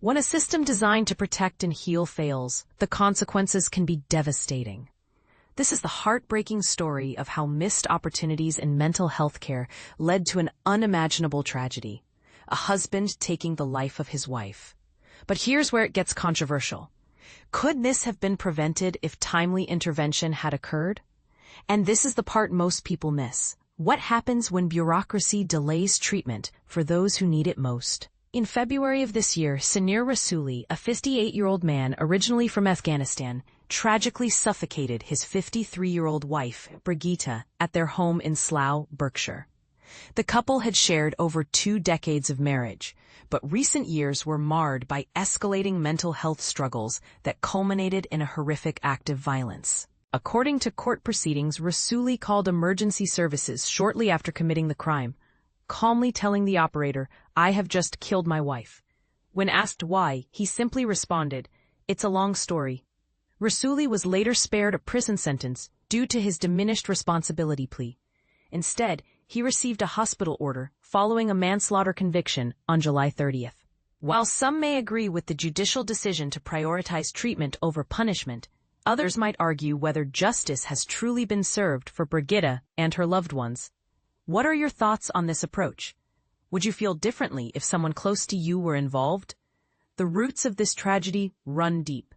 When a system designed to protect and heal fails, the consequences can be devastating. This is the heartbreaking story of how missed opportunities in mental health care led to an unimaginable tragedy: a husband taking the life of his wife. But here's where it gets controversial. Could this have been prevented if timely intervention had occurred? And this is the part most people miss. What happens when bureaucracy delays treatment for those who need it most? In February of this year, Samir Rasuli, a 58-year-old man originally from Afghanistan, tragically suffocated his 53-year-old wife, Brigitta, at their home in Slough, Berkshire. The couple had shared over 2 decades of marriage, but recent years were marred by escalating mental health struggles that culminated in a horrific act of violence. According to court proceedings, Rasuli called emergency services shortly after committing the crime, calmly telling the operator, "I have just killed my wife." When asked why, he simply responded, "It's a long story." Rasuli was later spared a prison sentence due to his diminished responsibility plea. Instead, he received a hospital order following a manslaughter conviction on July 30th. While some may agree with the judicial decision to prioritize treatment over punishment, others might argue whether justice has truly been served for Brigitta and her loved ones. What are your thoughts on this approach? Would you feel differently if someone close to you were involved? The roots of this tragedy run deep.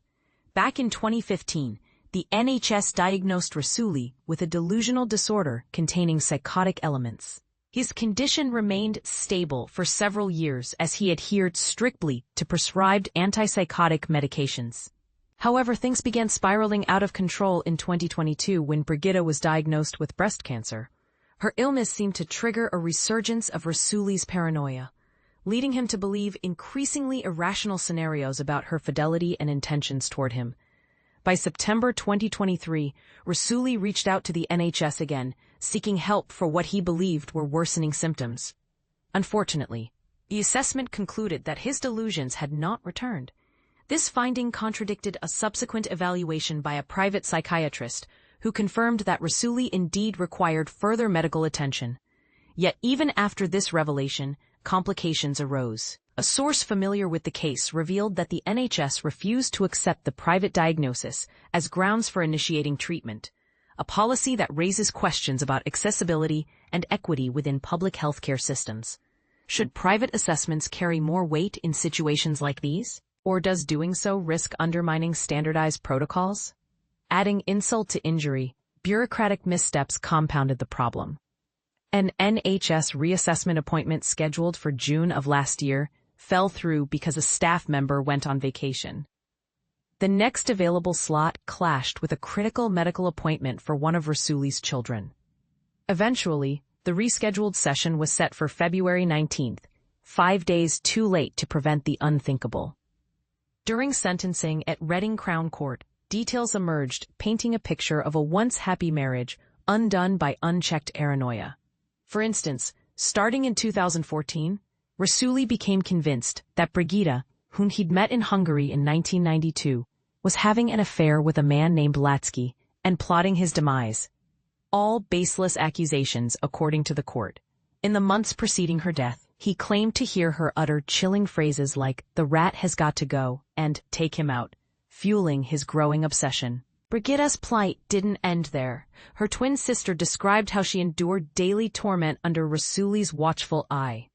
Back in 2015, the NHS diagnosed Rasuli with a delusional disorder containing psychotic elements. His condition remained stable for several years as he adhered strictly to prescribed antipsychotic medications. However, things began spiraling out of control in 2022 when Brigitta was diagnosed with breast cancer. Her illness seemed to trigger a resurgence of Rasuli's paranoia, leading him to believe increasingly irrational scenarios about her fidelity and intentions toward him. By September 2023, Rasuli reached out to the NHS again, seeking help for what he believed were worsening symptoms. Unfortunately, the assessment concluded that his delusions had not returned. This finding contradicted a subsequent evaluation by a private psychiatrist who confirmed that Rasuli indeed required further medical attention. Yet even after this revelation, complications arose. A source familiar with the case revealed that the NHS refused to accept the private diagnosis as grounds for initiating treatment, a policy that raises questions about accessibility and equity within public healthcare systems. Should private assessments carry more weight in situations like these? Or does doing so risk undermining standardized protocols? Adding insult to injury, bureaucratic missteps compounded the problem. An NHS reassessment appointment scheduled for June of last year fell through because a staff member went on vacation. The next available slot clashed with a critical medical appointment for one of Rasuli's children. Eventually, the rescheduled session was set for February 19th, 5 days too late to prevent the unthinkable. During sentencing at Reading Crown Court, details emerged painting a picture of a once happy marriage undone by unchecked paranoia. For instance, starting in 2014, Rasuli became convinced that Brigitta, whom he'd met in Hungary in 1992, was having an affair with a man named Latsky and plotting his demise. All baseless accusations, according to the court. In the months preceding her death, he claimed to hear her utter chilling phrases like, "The rat has got to go," and "take him out," fueling his growing obsession. Brigitta's plight didn't end there. Her twin sister described how she endured daily torment under Rasuli's watchful eye.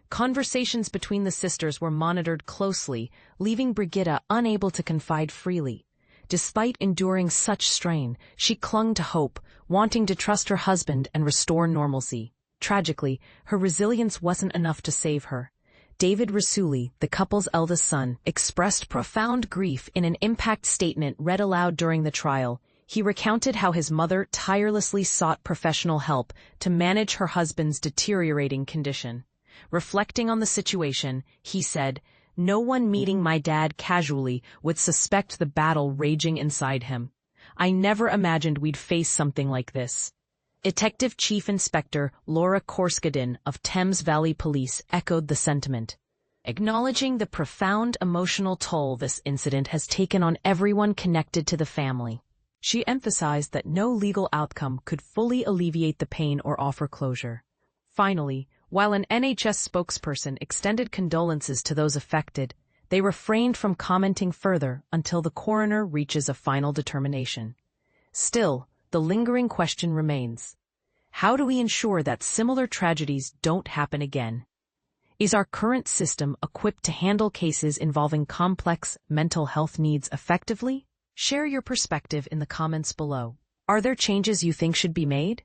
Conversations between the sisters were monitored closely, leaving Brigitta unable to confide freely. Despite enduring such strain, she clung to hope, wanting to trust her husband and restore normalcy. Tragically, her resilience wasn't enough to save her. David Rasuli, the couple's eldest son, expressed profound grief in an impact statement read aloud during the trial. He recounted how his mother tirelessly sought professional help to manage her husband's deteriorating condition. Reflecting on the situation, he said, "No one meeting my dad casually would suspect the battle raging inside him. I never imagined we'd face something like this." Detective Chief Inspector Laura Korskadin of Thames Valley Police echoed the sentiment, acknowledging the profound emotional toll this incident has taken on everyone connected to the family. She emphasized that no legal outcome could fully alleviate the pain or offer closure. Finally, while an NHS spokesperson extended condolences to those affected, They refrained from commenting further until the coroner reaches a final determination. Still, the lingering question remains. How do we ensure that similar tragedies don't happen again? Is our current system equipped to handle cases involving complex mental health needs effectively? Share your perspective in the comments below. Are there changes you think should be made?